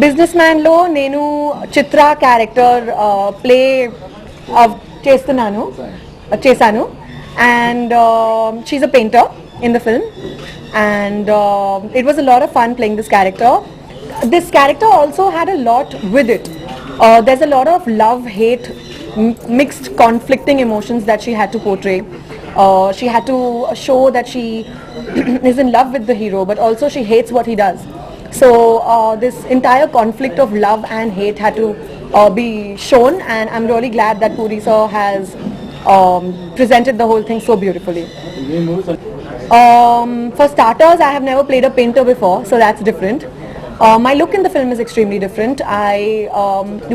Business man లో నేను చిత్ర character play చేశాను and she's a painter in the film, and it was a lot of fun playing this character. This character also had a lot with it. There's a lot of love, hate, mixed conflicting emotions that she had to portray. She had to show that she is in love with the hero, but also she hates what he does. So this entire conflict of love and hate had to be shown, and I'm really glad that Puri sir has presented the whole thing so beautifully. For starters, I have never played a painter before, so that's different. My look in the film is extremely different.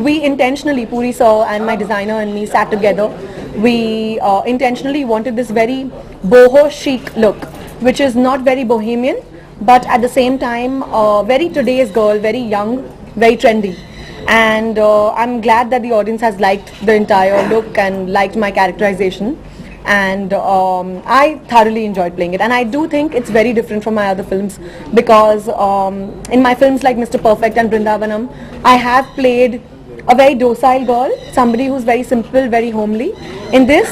We intentionally, Puri sir and my designer and me sat together. We intentionally wanted this very boho chic look, which is not very bohemian, but at the same time, very today's girl, very young, very trendy. And I'm glad that the audience has liked the entire look and liked my characterization. And I thoroughly enjoyed playing it, and I do think it's very different from my other films, because in my films like Mr. Perfect and Brindavanam, I have played a very docile girl, somebody who's very simple, very homely. In this,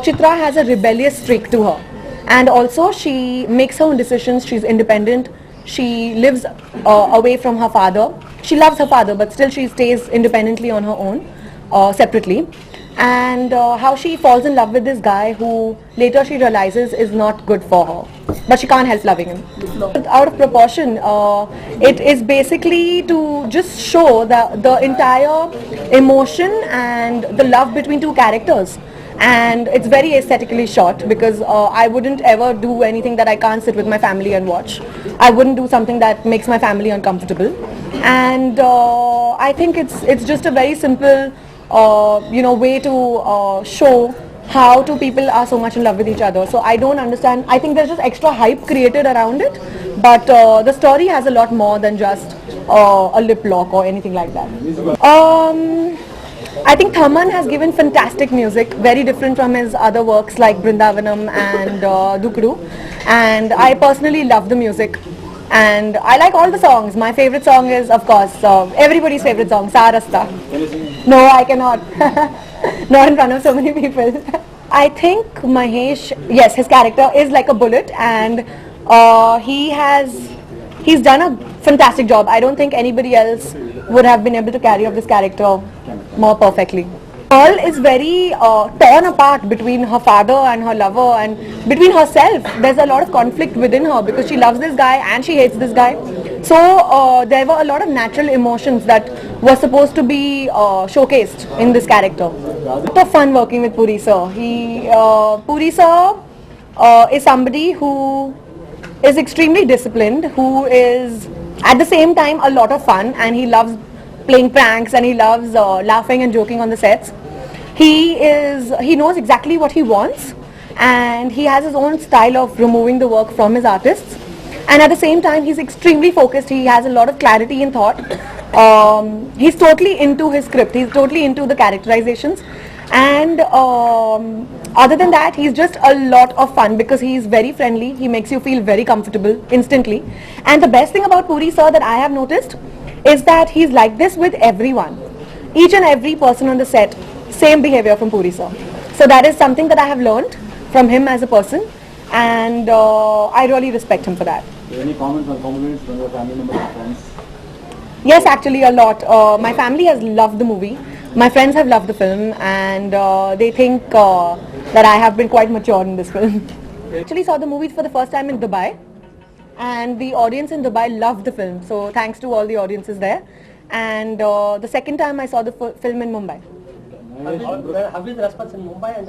Chitra has a rebellious streak to her, and also she makes her own decisions. She's independent. She lives away from her father. She loves her father, but still she stays independently on her own, separately. And how she falls in love with this guy who later she realizes is not good for her, but she can't help loving him. Out of proportion, it is basically to just show the entire emotion and the love between two characters. And it's very aesthetically shot, because I wouldn't ever do anything that I can't sit with my family and watch. I wouldn't do something that makes my family uncomfortable. And I think it's just a very simple way to show how two people are so much in love with each other. So I don't understand. I think there's just extra hype created around it, but the story has a lot more than just a lip lock or anything like that. I think Thaman has given fantastic music, very different from his other works like Brindavanam and Dukdu. And I personally love the music. And I like all the songs. My favorite song is, of course, everybody's favorite song, Sarasta. No, I cannot. Not in front of so many people. I think Mahesh, yes, his character is like a bullet, and he's done a fantastic job. I don't think anybody else would have been able to carry off this character more perfectly. Girl is very torn apart between her father and her lover, and between herself. There's a lot of conflict within her, because she loves this guy and she hates this guy. So there were a lot of natural emotions that were supposed to be showcased in this character. It's a fun working with Puri sir. Puri sir is somebody who is extremely disciplined, who is at the same time a lot of fun, and he loves playing pranks, and he loves laughing and joking on the sets. He knows exactly what he wants, and he has his own style of removing the work from his artists. And at the same time, he's extremely focused. He has a lot of clarity in thought. He's totally into his script. He's totally into the characterizations. And other than that, he's just a lot of fun, because he's very friendly. He makes you feel very comfortable instantly. And the best thing about Puri sir that I have noticed is that he's like this with everyone. Each and every person on the set, same behavior from Puri sir. So that is something that I have learned from him as a person, and I really respect him for that. Any comments or compliments from your family members and friends? Yes, actually a lot. My family has loved the movie. My friends have loved the film, and they think that I have been quite mature in this film. I actually saw the movie for the first time in Dubai, and the audience in Dubai loved the film. So thanks to all the audiences there. And the second time I saw the film in Mumbai. How is the response in Mumbai and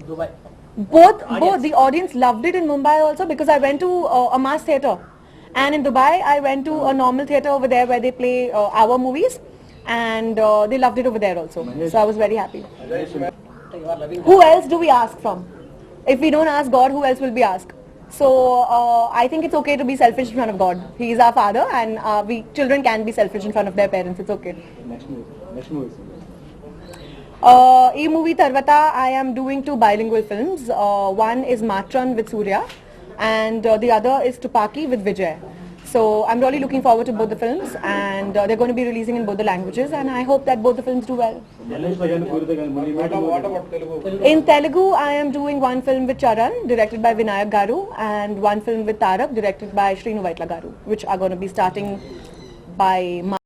Dubai? Both the audience loved it in Mumbai also, because I went to a mass theatre, and in Dubai I went to a normal theatre over there where they play our movies, and they loved it over there also. So I was very happy. Who else do we ask from? If we don't ask God, who else will be asked? So I think it's okay to be selfish in front of God. He is our father, and we children can be selfish in front of their parents. It's okay. Next movie. E movie Tarvata, I am doing 2 bilingual films. One is Matran with Surya, and the other is Tupaki with Vijay. So I'm really looking forward to both the films, and they're going to be releasing in both the languages, and I hope that both the films do well. In Telugu, I am doing one film with Charan, directed by Vinayak Garu, and one film with Tarak, directed by Srinu Vaitla Garu, which are going to be starting by March.